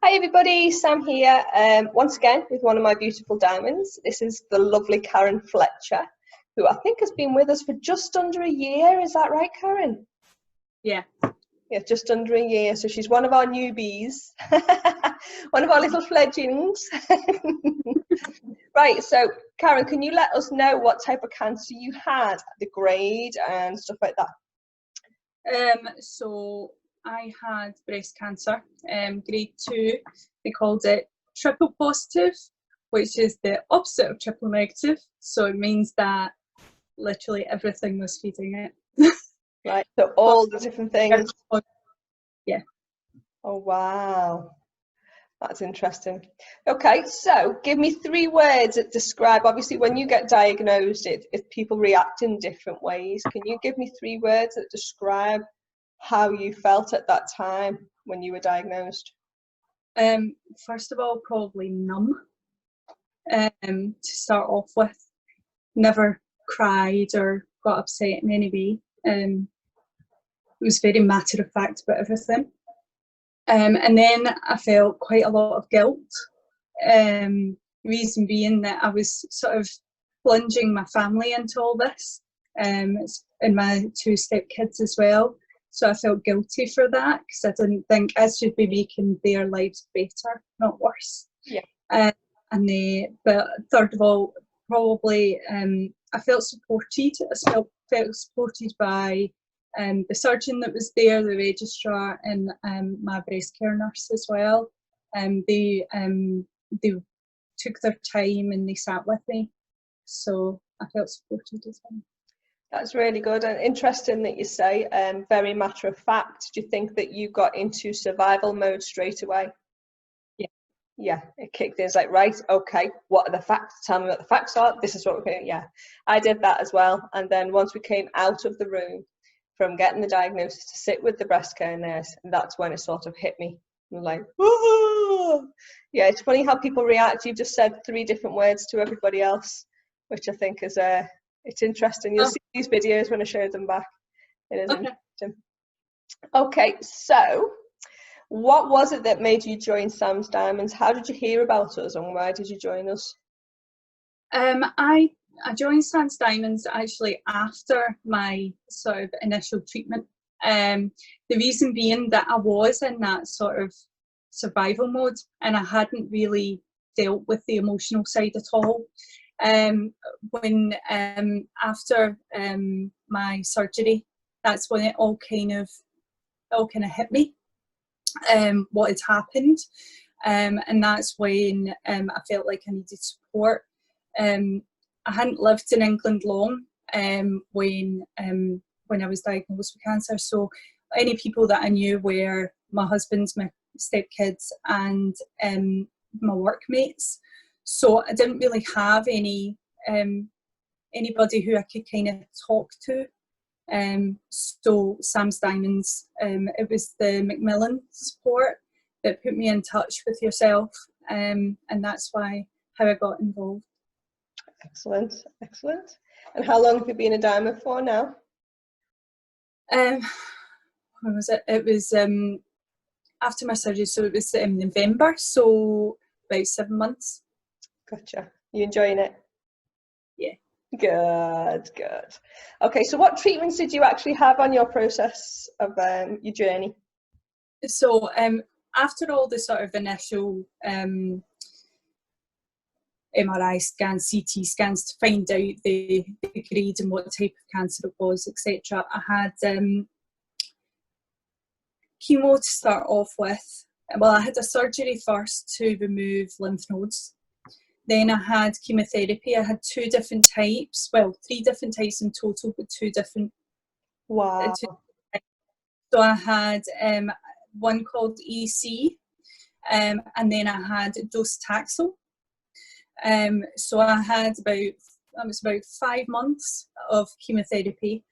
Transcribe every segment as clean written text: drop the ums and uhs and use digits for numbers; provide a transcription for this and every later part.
Hi everybody, Sam here, once again with one of my beautiful diamonds. This is the lovely Karen Fletcher, who I think has been with us for just under a year. Is that right, Karen? Yeah. Yeah, just under a year. So she's one of our newbies, one of our little fledglings. Right, so Karen, can you let us know what type of cancer you had, the grade and stuff like that? So I had breast cancer, grade 2. They called it triple positive, which is the opposite of triple negative. So it means that literally everything was feeding it. Right, so all the different things. Yeah. Oh, wow. That's interesting. Okay, so give me 3 words that describe, obviously when you get diagnosed, if people react in different ways. Can you give me 3 words that describe how you felt at that time when you were diagnosed? First of all, probably numb, to start off with. Never cried or got upset in any way. It was very matter of fact about everything. And then I felt quite a lot of guilt. Reason being that I was sort of plunging my family into all this, and my 2 stepkids as well. So I felt guilty for that because I didn't think I should be making their lives better, not worse. Yeah. But third of all, probably I felt supported. I felt supported by the surgeon that was there, the registrar, and my breast care nurse as well. They took their time and they sat with me, so I felt supported as well. That's really good and interesting that you say very matter of fact. Do you think that you got into survival mode straight away? Yeah, it kicked in. It's like, right, okay, what are the facts? Tell me what the facts are. This is what we're going. Yeah, I did that as well. And then once we came out of the room from getting the diagnosis to sit with the breast care nurse, and that's when it sort of hit me. I'm like, whoa! Yeah, it's funny how people react. You've just said 3 different words to everybody else, which I think is it's interesting. You'll see these videos when I show them back. It is interesting. Okay, so what was it that made you join Sam's Diamonds? How did you hear about us and why did you join us? I joined Sam's Diamonds actually after my sort of initial treatment. The reason being that I was in that sort of survival mode and I hadn't really dealt with the emotional side at all. When after my surgery, that's when it all kind of hit me. What had happened, and that's when I felt like I needed support. I hadn't lived in England long when I was diagnosed with cancer, so any people that I knew were my husband's, my stepkids, and my workmates. So I didn't really have any anybody who I could kind of talk to. So Sam's Diamonds, it was the Macmillan support that put me in touch with yourself, and that's how I got involved. Excellent, excellent. And how long have you been a diamond for now? When was it? It was after my surgery, so it was in November, so about 7 months. Gotcha. You enjoying it? Yeah. Good, good. Okay, so what treatments did you actually have on your process of your journey? So after all the sort of initial MRI scans, CT scans to find out the grade and what type of cancer it was, etc., I had chemo to start off with. Well, I had a surgery first to remove lymph nodes. Then I had chemotherapy. I had 2 different types, well, 3 different types in total, but 2 different. Wow. So I had one called EC, and then I had docetaxel. So I had about 5 months of chemotherapy,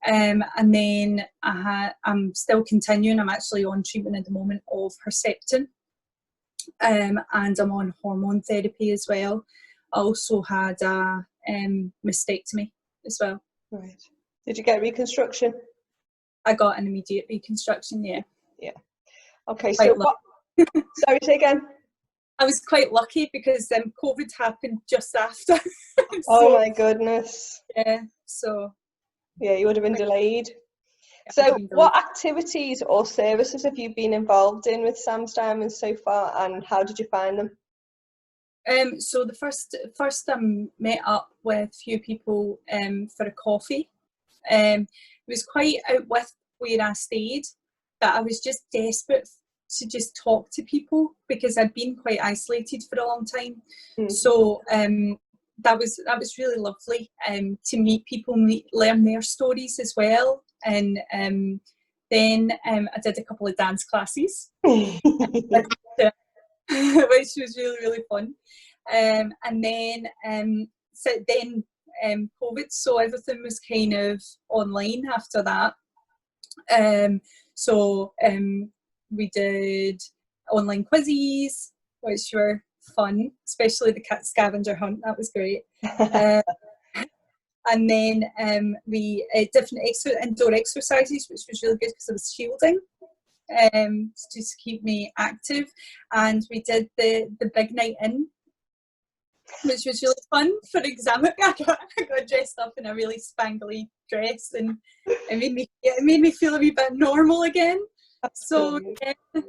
and then I'm still continuing. I'm actually on treatment at the moment of Herceptin, and I'm on hormone therapy as well. I also had a mastectomy as well. Right. Did you get reconstruction? I got an immediate reconstruction, yeah. Yeah. Okay, so Sorry, say again. I was quite lucky because COVID happened just after. Oh So my goodness. yeah, so Yeah, you would have been delayed. yeah, I would So have been what delayed. activities or services have you been involved in with Sam's Diamonds so far, and how did you find them? So the first I met up with a few people for a coffee. It was quite out with where I stayed, but I was just desperate to just talk to people because I'd been quite isolated for a long time. So that was really lovely to meet people, learn their stories as well, and then I did a couple of dance classes, which was really really fun. And then COVID, so everything was kind of online after that. We did online quizzes, which were fun, especially the cat scavenger hunt. That was great. And then we different indoor exercises, which was really good because I was shielding. Just to keep me active, and we did the big night in, which was really fun for exam. I got dressed up in a really spangly dress, and it made me feel a wee bit normal again. So yeah, that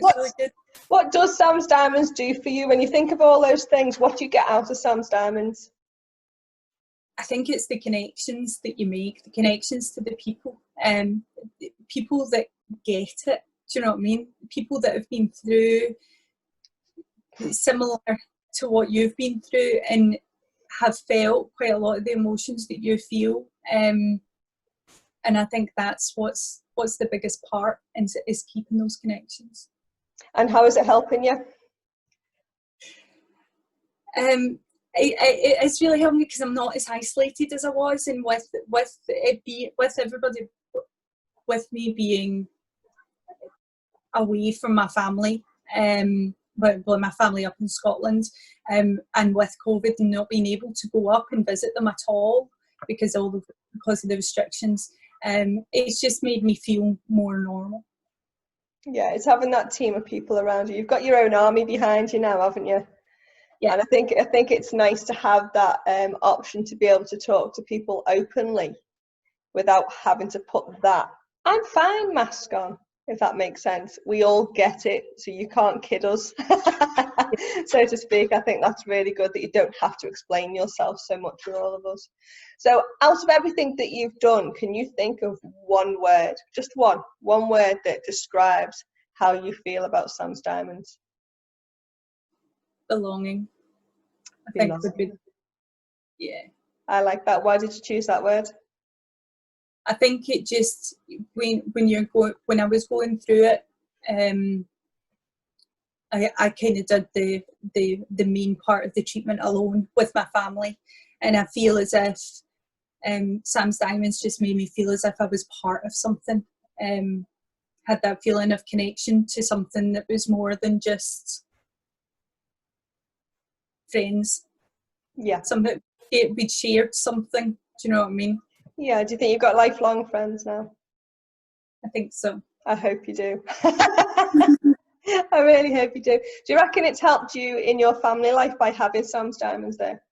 was really good. What does Sam's Diamonds do for you when you think of all those things? What do you get out of Sam's Diamonds? I think it's the connections that you make, the connections to the people, people that get it. Do you know what I mean? People that have been through similar to what you've been through and have felt quite a lot of the emotions that you feel. And I think that's what's the biggest part is keeping those connections. And how is it helping you? It's really helping me because I'm not as isolated as I was, and with everybody with me being away from my family, well, my family up in Scotland, and with COVID and not being able to go up and visit them at all because of the restrictions, it's just made me feel more normal. Yeah, it's having that team of people around you. You've got your own army behind you now, haven't you? Yeah. And I think it's nice to have that option to be able to talk to people openly without having to put that "I'm fine" mask on, if that makes sense. We all get it, so you can't kid us, so to speak. I think that's really good that you don't have to explain yourself so much for all of us. So out of everything that you've done, can you think of one word, just one word that describes how you feel about Sam's Diamonds? Belonging. I think would be, yeah. I like that. Why did you choose that word? I think it just when I was going through it, I kind of did the main part of the treatment alone with my family, and I feel as if Sam's Diamonds just made me feel as if I was part of something. Had that feeling of connection to something that was more than just friends. Yeah. Something we'd shared something. Do you know what I mean? Yeah. Do you think you've got lifelong friends now? I think so. I hope you do. I really hope you do. Do you reckon it's helped you in your family life by having Sam's Diamonds there?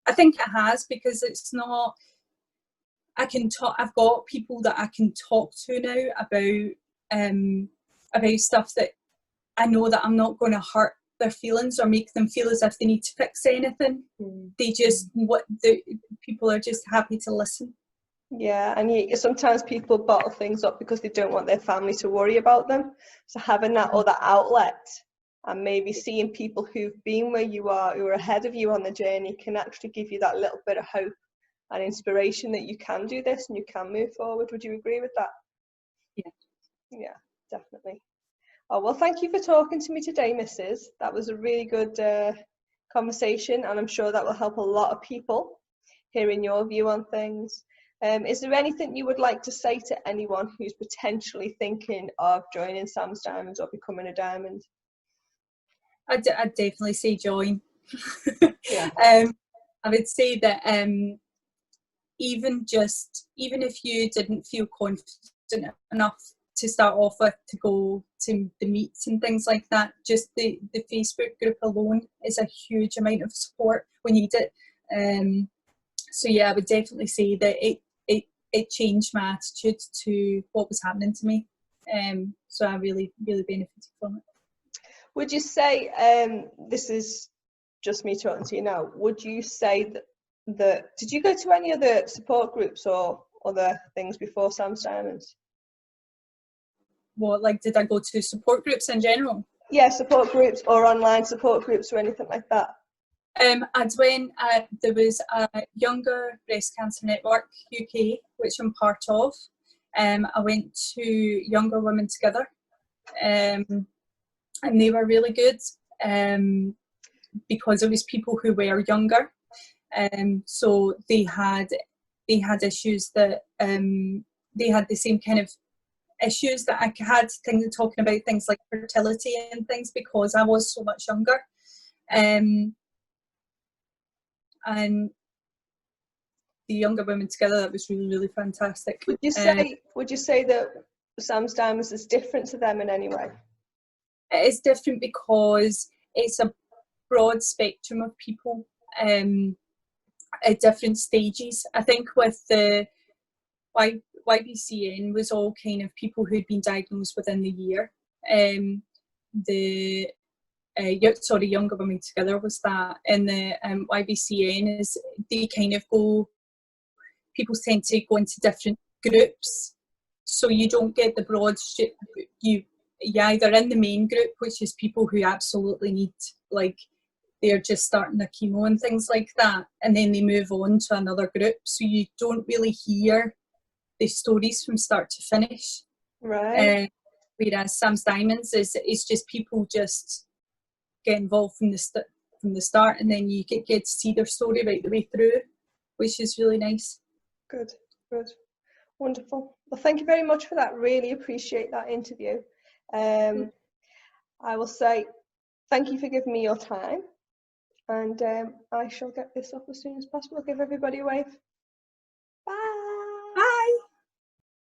I think it has, because it's not. I can talk. I've got people that I can talk to now about stuff that I know that I'm not going to hurt their feelings or make them feel as if they need to fix anything. They just people are just happy to listen. Yeah, and sometimes people bottle things up because they don't want their family to worry about them. So having that other outlet and maybe seeing people who've been where you are, who are ahead of you on the journey, can actually give you that little bit of hope and inspiration that you can do this and you can move forward. Would you agree with that? Yeah. Yeah, definitely. Oh, well, thank you for talking to me today, Mrs. That was a really good conversation, and I'm sure that will help a lot of people hearing your view on things. Is there anything you would like to say to anyone who's potentially thinking of joining Sam's Diamonds or becoming a diamond? I'd definitely say join. Yeah. I would say that even if you didn't feel confident enough to start off with, to go to the meets and things like that. Just the Facebook group alone is a huge amount of support. We need it. So yeah, I would definitely say that it changed my attitude to what was happening to me. So I really benefited from it. Would you say, this is just me talking to you now, would you say that did you go to any other support groups or other things before Sam's Diamonds? What, like, did I go to support groups in general? Yeah, support groups or online support groups or anything like that. I'd went, there was a Younger Breast Cancer Network UK, which I'm part of. I went to Younger Women Together, and they were really good, because it was people who were younger. So they had issues that, they had the same kind of issues that I had, things talking about things like fertility and things, because I was so much younger. And the Younger Women Together, that was really fantastic. Would you say that Sam's Diamonds is different to them in any way? It is different because it's a broad spectrum of people at different stages. I think with the YBCN was all kind of people who'd been diagnosed within the year. Younger Women Together was that, and the YBCN is, they kind of go, people tend to go into different groups, so you don't get the broad you're either in the main group, which is people who absolutely need, like, they're just starting their chemo and things like that, and then they move on to another group, so you don't really hear the stories from start to finish. Right. Whereas Sam's Diamonds is just people just get involved from the start, and then you get to see their story right the way through, which is really nice. Good. Wonderful. Well, thank you very much for that. Really appreciate that interview. I will say thank you for giving me your time, and I shall get this up as soon as possible. Give everybody a wave.